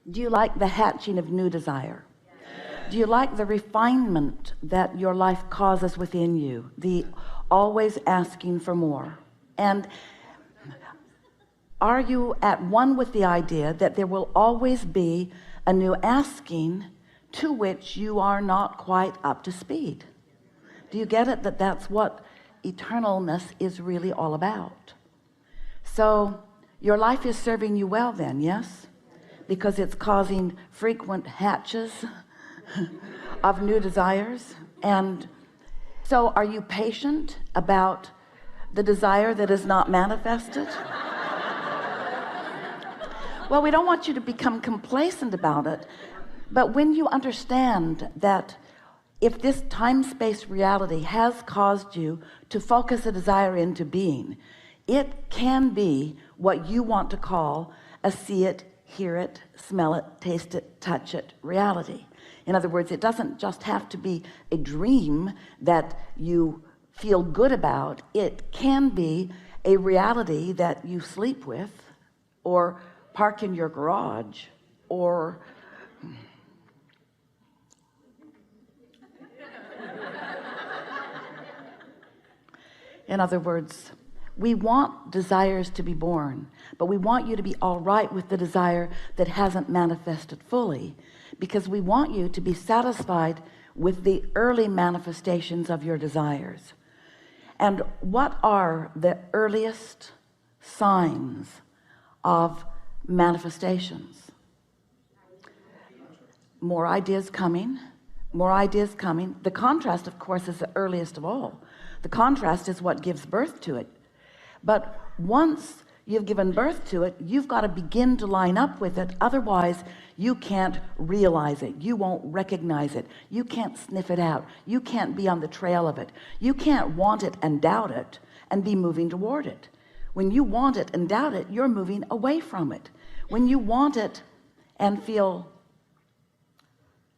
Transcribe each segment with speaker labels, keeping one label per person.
Speaker 1: Do you like the hatching of new desire? Do you like the refinement that your life causes within you, the always asking for more? And are you at one with the idea that there will always be a new asking to which you are not quite up to speed? Do you get it, that that's what eternalness is really all about? So your life is serving you well then, yes? Because it's causing frequent hatches of new desires. And so are you patient about the desire that is not manifested? Well, we don't want you to become complacent about it, but when you understand that if this time-space reality has caused you to focus a desire into being, it can be what you want to call a see it, hear it, smell it, taste it, touch it reality. In other words, it doesn't just have to be a dream that you feel good about. It can be a reality that you sleep with, or park in your garage, or in other words, we want desires to be born, but we want you to be all right with the desire that hasn't manifested fully, because we want you to be satisfied with the early manifestations of your desires. And what are the earliest signs of manifestations? More ideas coming, more ideas coming. The contrast, of course, is the earliest of all. The contrast is what gives birth to it. But once you've given birth to it, you've got to begin to line up with it. Otherwise, you can't realize it. You won't recognize it. You can't sniff it out. You can't be on the trail of it. You can't want it and doubt it and be moving toward it. When you want it and doubt it, you're moving away from it. When you want it and feel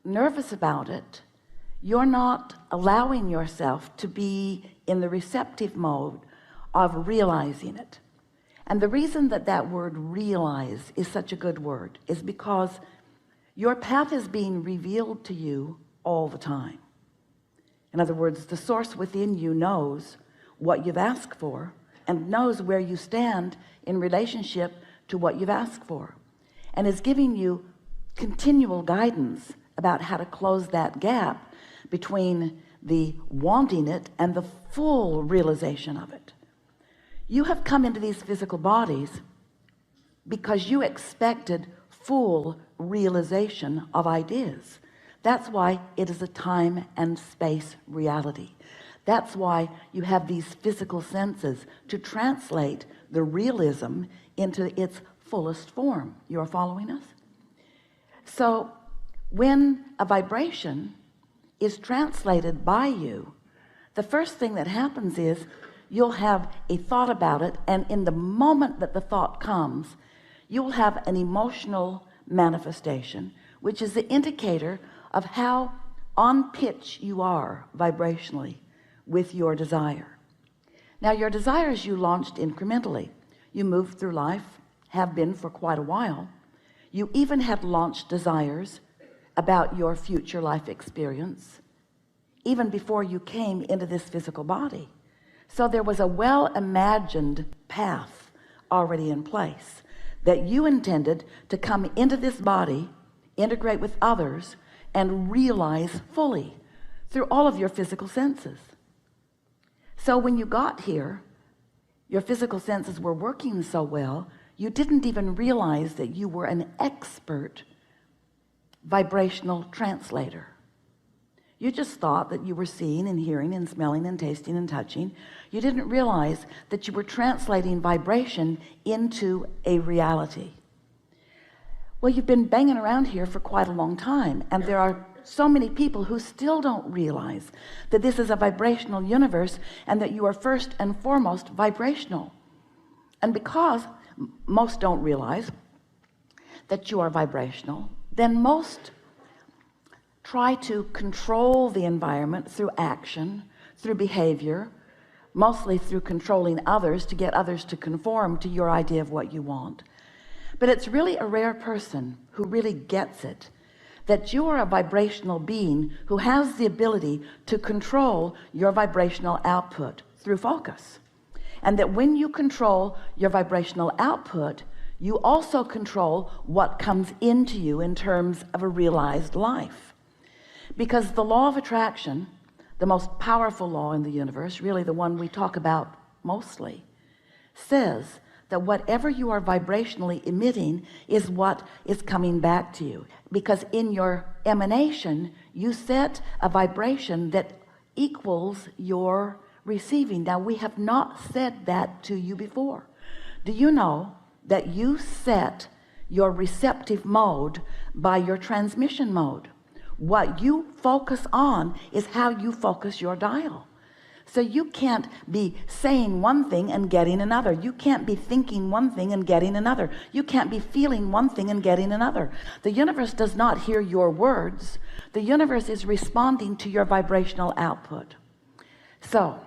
Speaker 1: nervous about it, you're not allowing yourself to be in the receptive mode of realizing it. And the reason that that word realize is such a good word is because your path is being revealed to you all the time. In other words, the source within you knows what you've asked for and knows where you stand in relationship to what you've asked for, and is giving you continual guidance about how to close that gap between the wanting it and the full realization of it. You have come into these physical bodies because you expected full realization of ideas. That's why it is a time and space reality. That's why you have these physical senses to translate the realism into its fullest form. You're following us? So when a vibration is translated by you, the first thing that happens is you'll have a thought about it, and in the moment that the thought comes, you'll have an emotional manifestation, which is the indicator of how on pitch you are vibrationally with your desire. Now, your desires you launched incrementally. You moved through life, have been for quite a while. You even had launched desires about your future life experience even before you came into this physical body. So there was a well-imagined path already in place that you intended to come into this body, integrate with others, and realize fully through all of your physical senses. So when you got here, your physical senses were working so well, you didn't even realize that you were an expert vibrational translator. You just thought that you were seeing and hearing and smelling and tasting and touching. You didn't realize that you were translating vibration into a reality. Well, you've been banging around here for quite a long time, and there are so many people who still don't realize that this is a vibrational universe and that you are first and foremost vibrational. And because most don't realize that you are vibrational, then most try to control the environment through action, through behavior, mostly through controlling others to get others to conform to your idea of what you want. But it's really a rare person who really gets it, that you are a vibrational being who has the ability to control your vibrational output through focus. And that when you control your vibrational output, you also control what comes into you in terms of a realized life. Because the law of attraction, the most powerful law in the universe, really the one we talk about mostly, says that whatever you are vibrationally emitting is what is coming back to you. Because in your emanation, you set a vibration that equals your receiving. Now, we have not said that to you before. Do you know that you set your receptive mode by your transmission mode? What you focus on is how you focus your dial. So you can't be saying one thing and getting another. You can't be thinking one thing and getting another. You can't be feeling one thing and getting another. The universe does not hear your words. The universe is responding to your vibrational output. So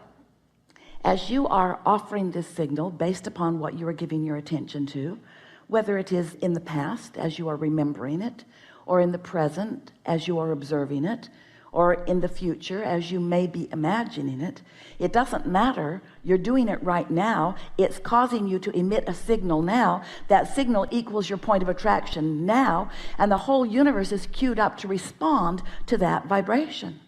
Speaker 1: as you are offering this signal based upon what you are giving your attention to, whether it is in the past as you are remembering it, or in the present as you are observing it, or in the future as you may be imagining it, it doesn't matter. You're doing it right now. It's causing you to emit a signal now. That signal equals your point of attraction now, and the whole universe is queued up to respond to that vibration.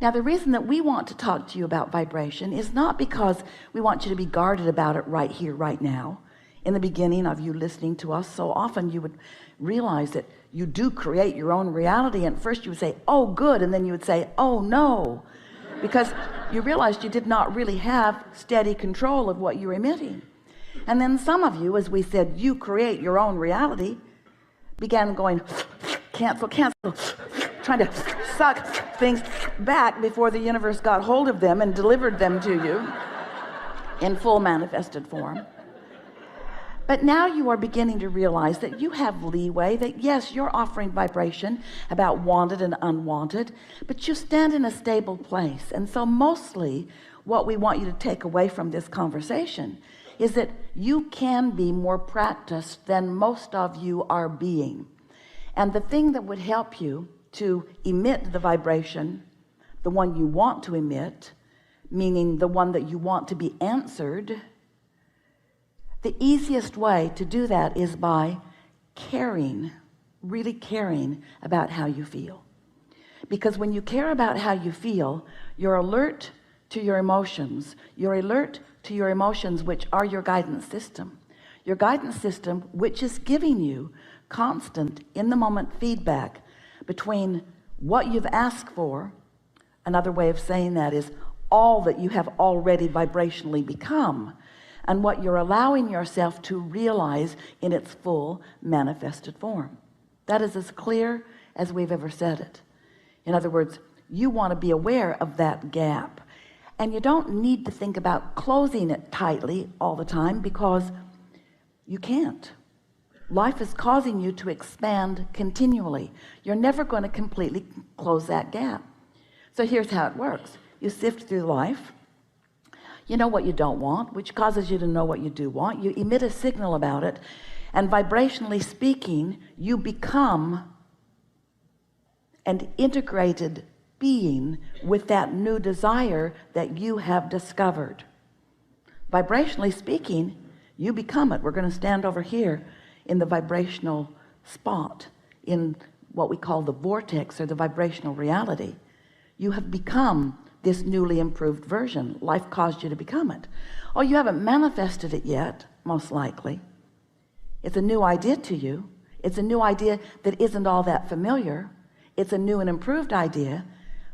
Speaker 1: Now, the reason that we want to talk to you about vibration is not because we want you to be guarded about it right here, right now. In the beginning of you listening to us, so often you would realize that you do create your own reality, and first you would say, oh good, and then you would say, oh no, because you realized you did not really have steady control of what you're emitting. And then some of you, as we said, you create your own reality, began going cancel, trying to suck things back before the universe got hold of them and delivered them to you in full manifested form. But now you are beginning to realize that you have leeway, that yes, you're offering vibration about wanted and unwanted, but you stand in a stable place. And so mostly what we want you to take away from this conversation is that you can be more practiced than most of you are being. And the thing that would help you to emit the vibration, the one you want to emit, meaning the one that you want to be answered, the easiest way to do that is by caring, really caring about how you feel. Because when you care about how you feel, you're alert to your emotions. You're alert to your emotions, which are your guidance system. Your guidance system, which is giving you constant in the moment feedback between what you've asked for. Another way of saying that is all that you have already vibrationally become, and what you're allowing yourself to realize in its full manifested form. That is as clear as we've ever said it. In other words, you want to be aware of that gap, and you don't need to think about closing it tightly all the time, because you can't. Life is causing you to expand continually. You're never going to completely close that gap. So here's how it works. You sift through life. You know what you don't want, which causes you to know what you do want. You emit a signal about it, and vibrationally speaking, you become an integrated being with that new desire that you have discovered. Vibrationally speaking, you become it. We're going to stand over here in the vibrational spot, in what we call the vortex, or the vibrational reality. You have become this newly improved version. Life caused you to become it. Oh, you haven't manifested it yet, most likely. It's a new idea to you. It's a new idea that isn't all that familiar. It's a new and improved idea.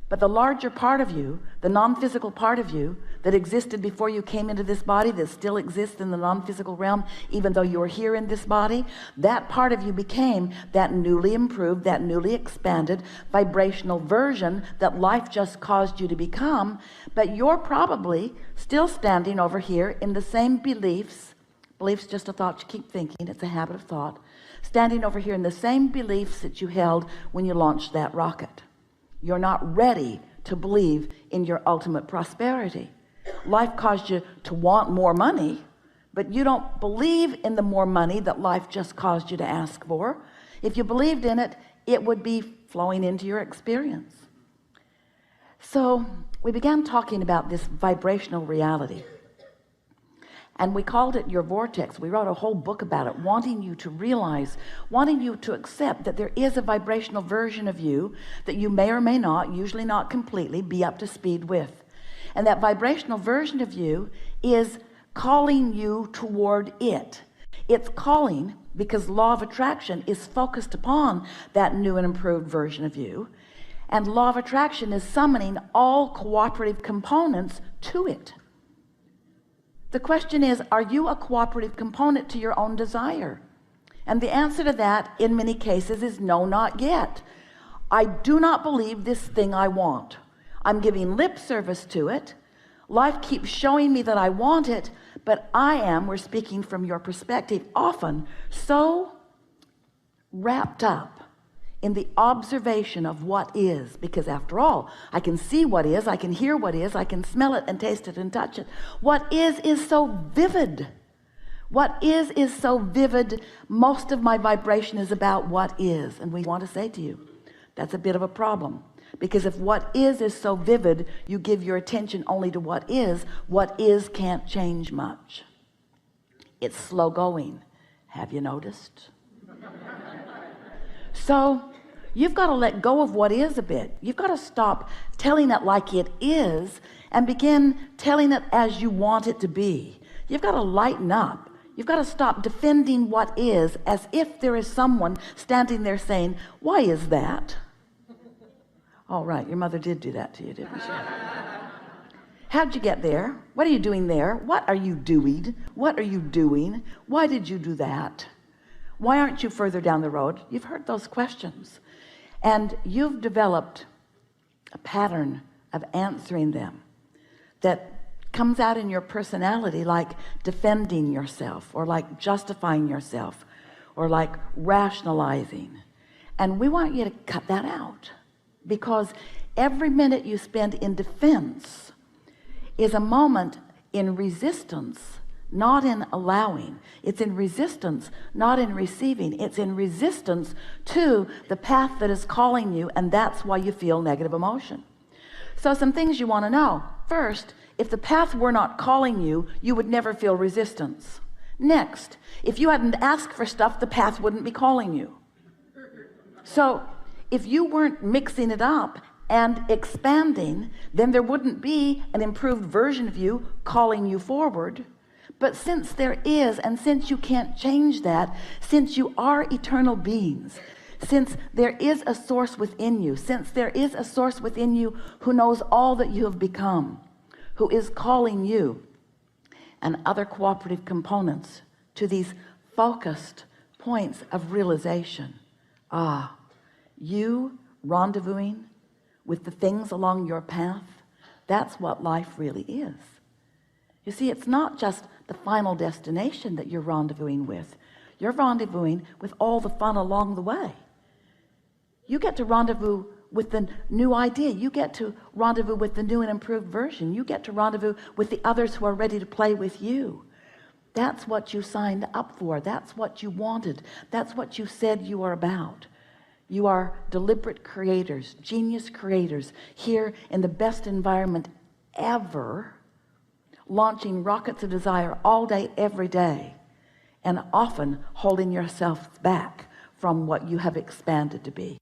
Speaker 1: But the larger part of you, the non-physical part of you that existed before you came into this body, that still exists in the non-physical realm, even though you're here in this body, that part of you became that newly improved, that newly expanded vibrational version that life just caused you to become. But you're probably still standing over here in the same beliefs. Beliefs just a thought you keep thinking. It's a habit of thought. Standing over here in the same beliefs that you held when you launched that rocket. You're not ready to believe in your ultimate prosperity. Life caused you to want more money, but you don't believe in the more money that life just caused you to ask for. If you believed in it, it would be flowing into your experience. So we began talking about this vibrational reality, and we called it your vortex. We wrote a whole book about it, wanting you to realize, wanting you to accept that there is a vibrational version of you that you may or may not, usually not completely, be up to speed with. And that vibrational version of you is calling you toward it. It's calling because law of attraction is focused upon that new and improved version of you, and law of attraction is summoning all cooperative components to it. The question is, are you a cooperative component to your own desire? And the answer to that in many cases is no, not yet. I do not believe this thing I want. I'm giving lip service to it. Life keeps showing me that I want it, but I am, we're speaking from your perspective, often so wrapped up in the observation of what is, because after all, I can see what is, I can hear what is, I can smell it and taste it and touch it. What is so vivid. What is so vivid. Most of my vibration is about what is. And we want to say to you, that's a bit of a problem, because if what is so vivid, you give your attention only to what is can't change much. It's slow going. Have you noticed? So you've got to let go of what is a bit. You've got to stop telling it like it is and begin telling it as you want it to be. You've got to lighten up. You've got to stop defending what is as if there is someone standing there saying, why is that? All right, your mother did do that to you, didn't she? How'd you get there? What are you doing there? What are you doing? What are you doing? Why did you do that? Why aren't you further down the road? You've heard those questions, and you've developed a pattern of answering them that comes out in your personality, like defending yourself, or like justifying yourself, or like rationalizing. And we want you to cut that out, because every minute you spend in defense is a moment in resistance, not in allowing. It's in resistance, not in receiving. It's in resistance to the path that is calling you, and that's why you feel negative emotion. So some things you want to know. First, if the path were not calling you, you would never feel resistance. Next, if you hadn't asked for stuff, the path wouldn't be calling you. So if you weren't mixing it up and expanding, then there wouldn't be an improved version of you calling you forward. But since there is, and since you can't change that, since you are eternal beings, since there is a source within you, since there is a source within you who knows all that you have become, who is calling you and other cooperative components to these focused points of realization. You rendezvousing with the things along your path, that's what life really is. You see, it's not just the final destination that you're rendezvousing with. You're rendezvousing with all the fun along the way. You get to rendezvous with the new idea. You get to rendezvous with the new and improved version. You get to rendezvous with the others who are ready to play with you. That's what you signed up for. That's what you wanted. That's what you said you are about. You are deliberate creators, genius creators, here in the best environment ever, launching rockets of desire all day, every day, and often holding yourself back from what you have expanded to be.